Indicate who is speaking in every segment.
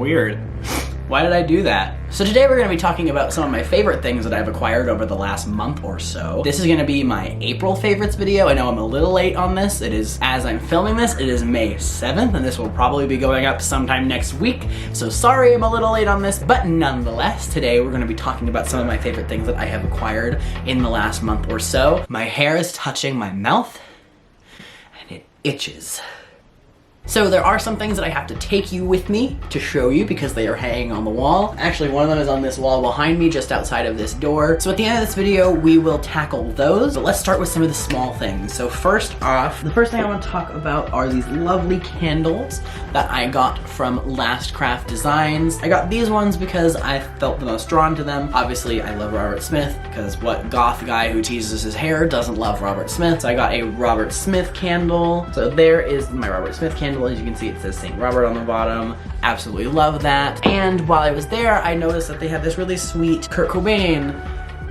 Speaker 1: weird. Why did I do that? So today we're going to be talking about some of my favorite things that I've acquired over the last month or so. This is going to be my April favorites video. I know I'm a little late on this. It is, as I'm filming this, it is May 7th, and this will probably be going up sometime next week. So sorry I'm a little late on this, but nonetheless, today we're going to be talking about some of my favorite things that I have acquired in the last month or so. My hair is touching my mouth, and it itches. So there are some things that I have to take you with me to show you because they are hanging on the wall. Actually, one of them is on this wall behind me just outside of this door. So at the end of this video, we will tackle those. But let's start with some of the small things. So first off, the first thing I want to talk about are these lovely candles that I got from Last Craft Designs. I got these ones because I felt the most drawn to them. Obviously, I love Robert Smith because what goth guy who teases his hair doesn't love Robert Smith? So I got a Robert Smith candle. So there is my Robert Smith candle. As you can see, it says St. Robert on the bottom. Absolutely love that. And while I was there, I noticed that they had this really sweet Kurt Cobain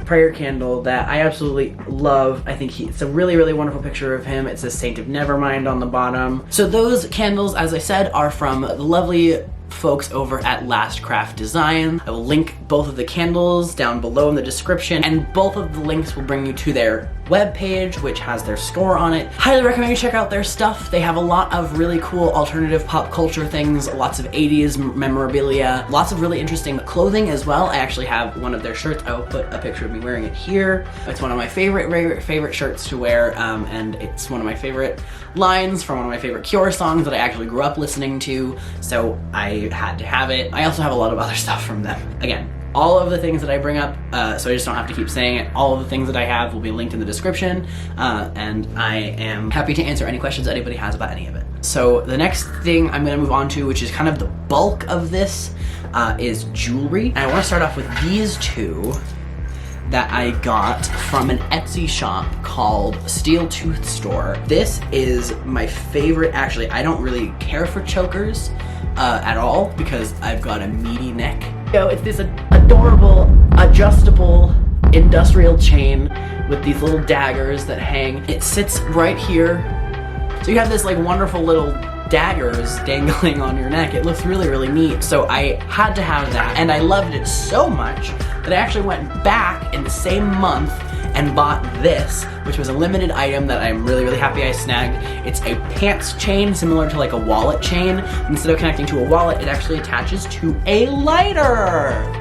Speaker 1: prayer candle that I absolutely love. I think it's a really, really wonderful picture of him. It says Saint of Nevermind on the bottom. So those candles, as I said, are from the lovely folks over at Last Craft Design. I will link both of the candles down below in the description, and both of the links will bring you to their webpage, which has their store on it. Highly recommend you check out their stuff. They have a lot of really cool alternative pop culture things, lots of 80s memorabilia, lots of really interesting clothing as well. I actually have one of their shirts. I will put a picture of me wearing it here. It's one of my favorite shirts to wear, and it's one of my favorite lines from one of my favorite Cure songs that I actually grew up listening to, so I had to have it. I also have a lot of other stuff from them. Again, all of the things that I bring up, so I just don't have to keep saying it, all of the things that I have will be linked in the description, and I am happy to answer any questions anybody has about any of it. So the next thing I'm going to move on to, which is kind of the bulk of this, is jewelry. And I want to start off with these two that I got from an Etsy shop called Steel Tooth Store. This is my favorite. Actually, I don't really care for chokers at all because I've got a meaty neck. So it's this adorable, adjustable, industrial chain with these little daggers that hang. It sits right here. So you have this like wonderful little daggers dangling on your neck. It looks really, really neat. So I had to have that, and I loved it so much that I actually went back in the same month and bought this, which was a limited item that I'm really, really happy I snagged. It's a pants chain similar to like a wallet chain. Instead of connecting to a wallet, it actually attaches to a lighter.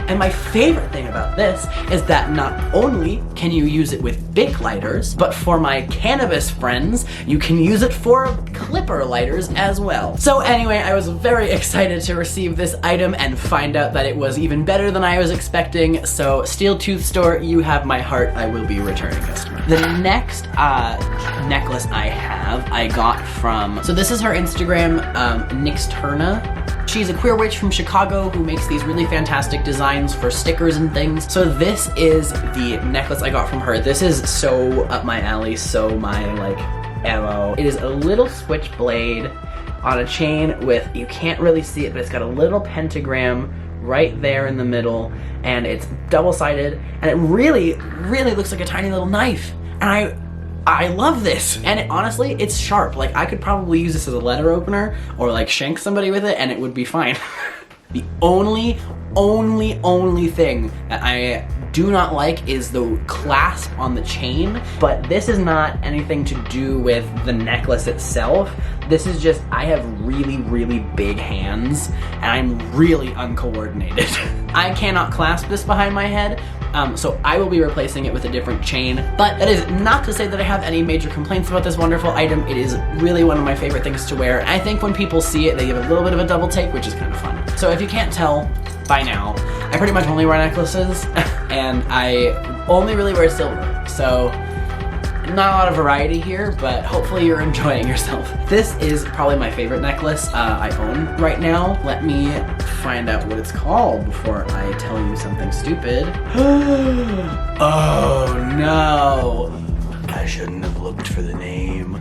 Speaker 1: And my favorite thing about this is that not only can you use it with Bic lighters, but for my cannabis friends, you can use it for clipper lighters as well. So anyway, I was very excited to receive this item and find out that it was even better than I was expecting. So Steel Tooth Store, you have my heart. I will be a returning customer. The next necklace I have, I got from, so this is her Instagram, Nixturna. She's a queer witch from Chicago who makes these really fantastic designs for stickers and things. So this is the necklace I got from her. This is so up my alley, so my like ammo. It is a little switchblade on a chain with, you can't really see it, but it's got a little pentagram right there in the middle, and it's double-sided, and it really, really looks like a tiny little knife. And I love this, and honestly, it's sharp. Like, I could probably use this as a letter opener or like shank somebody with it and it would be fine. The only thing that I do not like is the clasp on the chain, but this is not anything to do with the necklace itself. This is just, I have really, really big hands and I'm really uncoordinated. I cannot clasp this behind my head, so I will be replacing it with a different chain. But that is not to say that I have any major complaints about this wonderful item. It is really one of my favorite things to wear. I think when people see it, they give a little bit of a double take, which is kind of fun. So if you can't tell by now, I pretty much only wear necklaces, and I only really wear silver. So not a lot of variety here, but hopefully you're enjoying yourself. This is probably my favorite necklace I own right now. Let me find out what it's called before I tell you something stupid. Oh no! I shouldn't have looked for the name.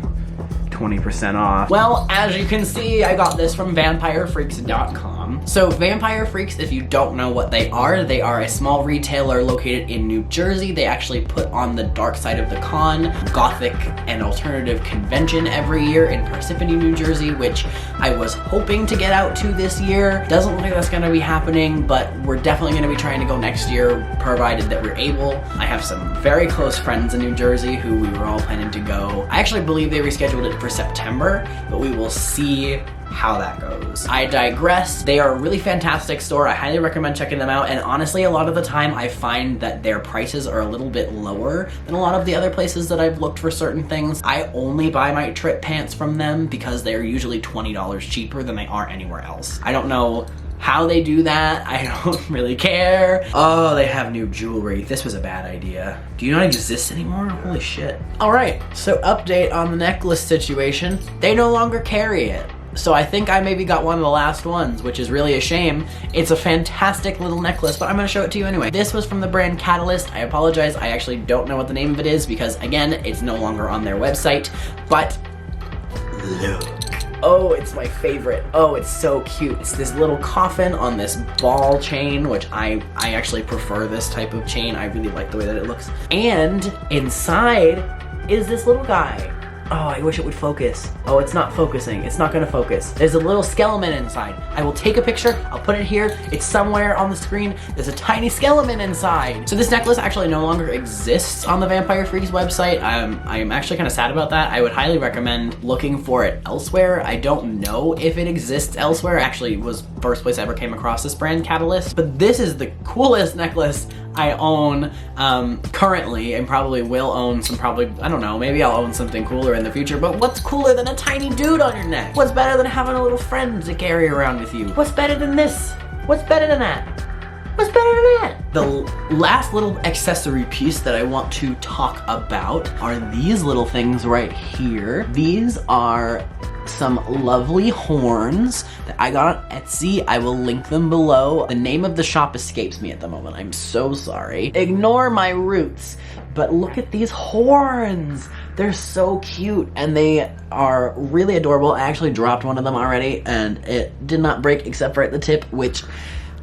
Speaker 1: 20% off. Well, as you can see, I got this from vampirefreaks.com. vampirefreaks.com. So Vampire Freaks, if you don't know what they are a small retailer located in New Jersey. They actually put on the Dark Side of the Con Gothic and Alternative Convention every year in Parsippany, New Jersey, which I was hoping to get out to this year. Doesn't look like that's gonna be happening, but we're definitely gonna be trying to go next year, provided that we're able. I have some very close friends in New Jersey who we were all planning to go. I actually believe they rescheduled it for September, but we will see how that goes. I digress. They are a really fantastic store. I highly recommend checking them out, and honestly, a lot of the time I find that their prices are a little bit lower than a lot of the other places that I've looked for certain things. I only buy my trip pants from them because they're usually $20 cheaper than they are anywhere else. I don't know how they do that. I don't really care. Oh, they have new jewelry. This was a bad idea. Do you not exist anymore? Holy shit. All right, so update on the necklace situation. They no longer carry it. So I think I maybe got one of the last ones, which is really a shame. It's a fantastic little necklace, but I'm gonna show it to you anyway. This was from the brand Catalyst. I apologize, I actually don't know what the name of it is because again, it's no longer on their website, but look. Oh, it's my favorite. Oh, it's so cute. It's this little coffin on this ball chain, which I actually prefer this type of chain. I really like the way that it looks. And inside is this little guy. Oh, I wish it would focus. Oh, it's not focusing. It's not gonna focus. There's a little skeleton inside. I will take a picture. I'll put it here. It's somewhere on the screen. There's a tiny skeleton inside. So this necklace actually no longer exists on the Vampire Freaks website. I'm actually kind of sad about that. I would highly recommend looking for it elsewhere. I don't know if it exists elsewhere. Actually, it was the first place I ever came across this brand, Catalyst. But this is the coolest necklace I own currently, and probably will own some, I don't know, maybe I'll own something cooler in the future, but what's cooler than a tiny dude on your neck? What's better than having a little friend to carry around with you? What's better than this? What's better than that? What's better than that? The last little accessory piece that I want to talk about are these little things right here. These are some lovely horns that I got on Etsy. I will link them below. The name of the shop escapes me at the moment. I'm so sorry. Ignore my roots, but look at these horns. They're so cute and they are really adorable. I actually dropped one of them already and it did not break except for at the tip, which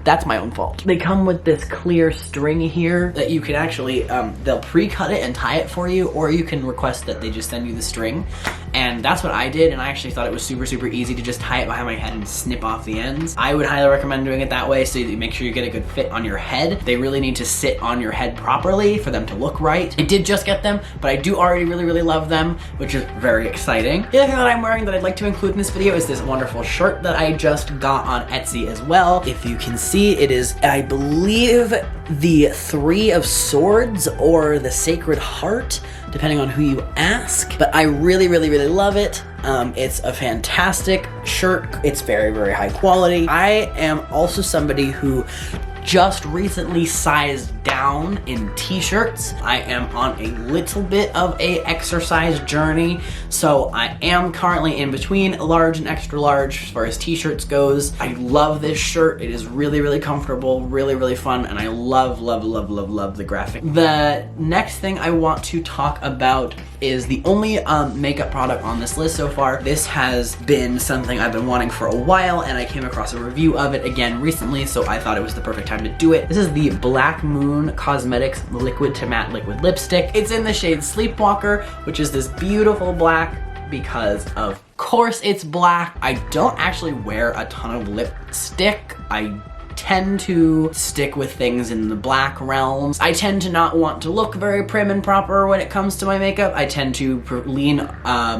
Speaker 1: that's my own fault. They come with this clear string here that you can actually, they'll pre-cut it and tie it for you, or you can request that they just send you the string. And that's what I did, and I actually thought it was super, super easy to just tie it behind my head and snip off the ends. I would highly recommend doing it that way so that you make sure you get a good fit on your head. They really need to sit on your head properly for them to look right. I did just get them, but I do already really, really love them, which is very exciting. The other thing that I'm wearing that I'd like to include in this video is this wonderful shirt that I just got on Etsy as well. If you can see, it is, I believe, the Three of Swords or the Sacred Heart, depending on who you ask. But I really, really, really love it. It's a fantastic shirt. It's very, very high quality. I am also somebody who just recently sized down in t-shirts. I am on a little bit of a exercise journey, so I am currently in between large and extra large as far as t-shirts goes. I love this shirt. It is really, really comfortable, really, really fun, and I love, love, love, love, love the graphic. The next thing I want to talk about is the only makeup product on this list so far. This has been something I've been wanting for a while, and I came across a review of it again recently, so I thought it was the perfect time to do it. This is the Black Moon Cosmetics Liquid to Matte Liquid Lipstick. It's in the shade Sleepwalker, which is this beautiful black because of course it's black. I don't actually wear a ton of lipstick. I tend to stick with things in the black realms. I tend to not want to look very prim and proper when it comes to my makeup. I tend to lean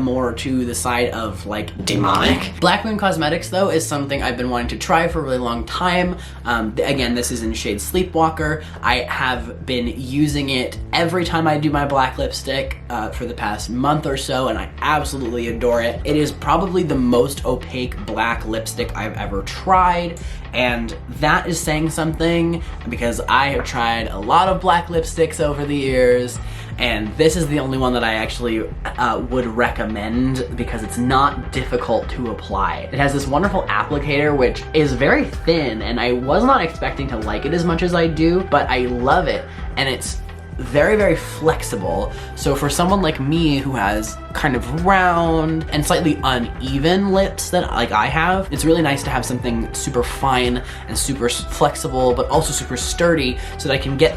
Speaker 1: more to the side of like demonic. Black Moon Cosmetics though is something I've been wanting to try for a really long time. Again, this is in shade Sleepwalker. I have been using it every time I do my black lipstick for the past month or so, and I absolutely adore it. It is probably the most opaque black lipstick I've ever tried, and that is saying something because I have tried a lot of black lipsticks over the years, and this is the only one that I actually would recommend because it's not difficult to apply. It has this wonderful applicator which is very thin, and I was not expecting to like it as much as I do, but I love it, and it's very, very flexible. So for someone like me who has kind of round and slightly uneven lips that like I have, it's really nice to have something super fine and super flexible, but also super sturdy so that I can get,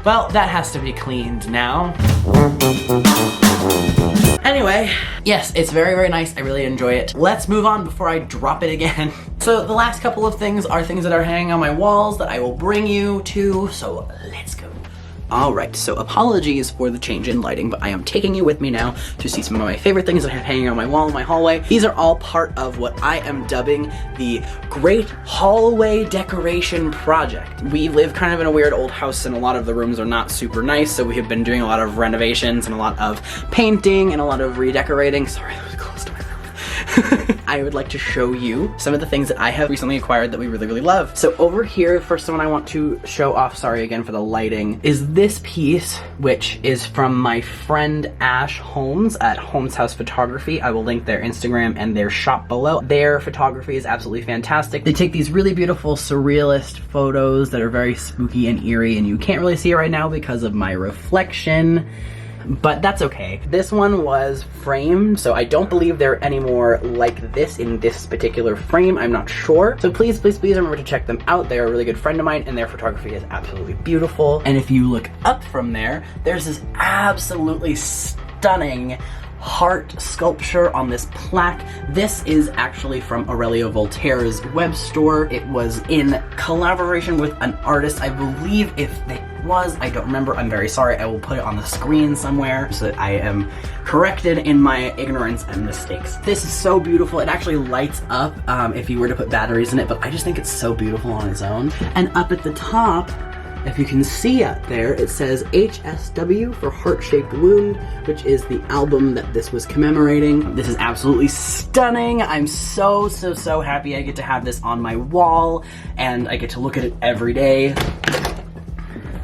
Speaker 1: well, that has to be cleaned now. Anyway, yes, it's very, very nice. I really enjoy it. Let's move on before I drop it again. So the last couple of things are things that are hanging on my walls that I will bring you to, so let's go. Alright, so apologies for the change in lighting, but I am taking you with me now to see some of my favorite things that I have hanging on my wall in my hallway. These are all part of what I am dubbing the Great Hallway Decoration Project. We live kind of in a weird old house and a lot of the rooms are not super nice, so we have been doing a lot of renovations and a lot of painting and a lot of redecorating. Sorry, that was close to my mouth. I would like to show you some of the things that I have recently acquired that we really, really love. So over here, first one I want to show off, sorry again for the lighting, is this piece, which is from my friend Ash Holmes at Holmes House Photography. I will link their Instagram and their shop below. Their photography is absolutely fantastic. They take these really beautiful surrealist photos that are very spooky and eerie, and you can't really see it right now because of my reflection, but that's okay. This one was framed, so I don't believe they're any more like this in this particular frame. I'm not sure. So please, please, please remember to check them out. They're a really good friend of mine and their photography is absolutely beautiful. And if you look up from there, there's this absolutely stunning heart sculpture on this plaque. This is actually from Aurelio Voltaire's web store. It was in collaboration with an artist, I believe. If it was, I don't remember, I'm very sorry. I will put it on the screen somewhere so that I am corrected in my ignorance and mistakes. This is so beautiful. It actually lights up if you were to put batteries in it, but I just think it's so beautiful on its own. And up at the top, if you can see up there, it says HSW for Heart-Shaped Wound, which is the album that this was commemorating. This is absolutely stunning. I'm so, so, so happy I get to have this on my wall, and I get to look at it every day.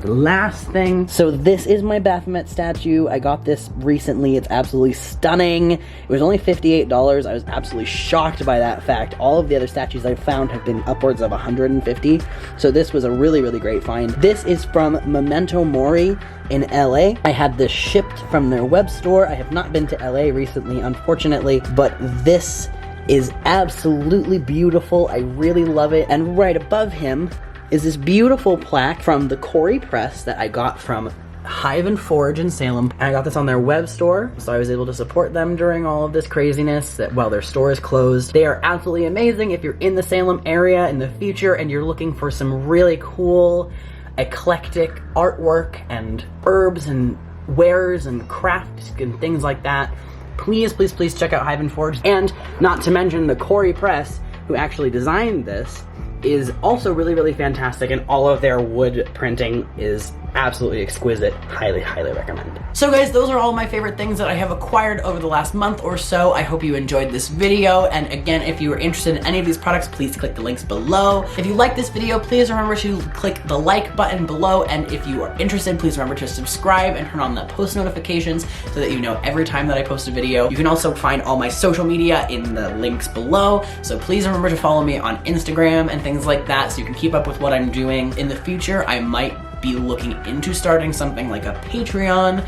Speaker 1: The last thing, so this is my Baphomet statue. I got this recently. It's absolutely stunning. It was only $58. I was absolutely shocked by that fact. All of the other statues I've found have been upwards of $150, so this was a really, really great find. This is from Memento Mori in LA. I had this shipped from their web store. I have not been to LA recently, unfortunately, but this is absolutely beautiful. I really love it. And right above him is this beautiful plaque from the Decor press that I got from Hive and Forge in Salem. And I got this on their web store, so I was able to support them during all of this craziness that while their store is closed. They are absolutely amazing. If you're in the Salem area in the future and you're looking for some really cool, eclectic artwork and herbs and wares and crafts and things like that, please, please, please check out Hive and Forge. And not to mention the Decor press, who actually designed this, is also really, really fantastic, and all of their wood printing is absolutely exquisite. Highly, highly recommend. So guys, those are all my favorite things that I have acquired over the last month or so. I hope you enjoyed this video, and again, if you are interested in any of these products, please click the links below. If you like this video, please remember to click the like button below, and if you are interested, please remember to subscribe and turn on the post notifications so that you know every time that I post a video. You can also find all my social media in the links below, so please remember to follow me on Instagram and things like that so you can keep up with what I'm doing. In the future, I might be looking into starting something like a Patreon,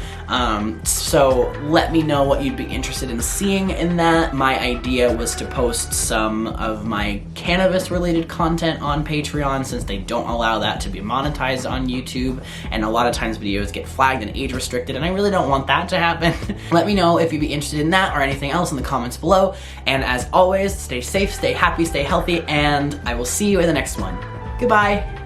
Speaker 1: so let me know what you'd be interested in seeing in that. My idea was to post some of my cannabis related content on Patreon, since they don't allow that to be monetized on YouTube, and a lot of times videos get flagged and age restricted, and I really don't want that to happen. Let me know if you'd be interested in that or anything else in the comments below, and as always, stay safe, stay happy, stay healthy, and I will see you in the next one. Goodbye!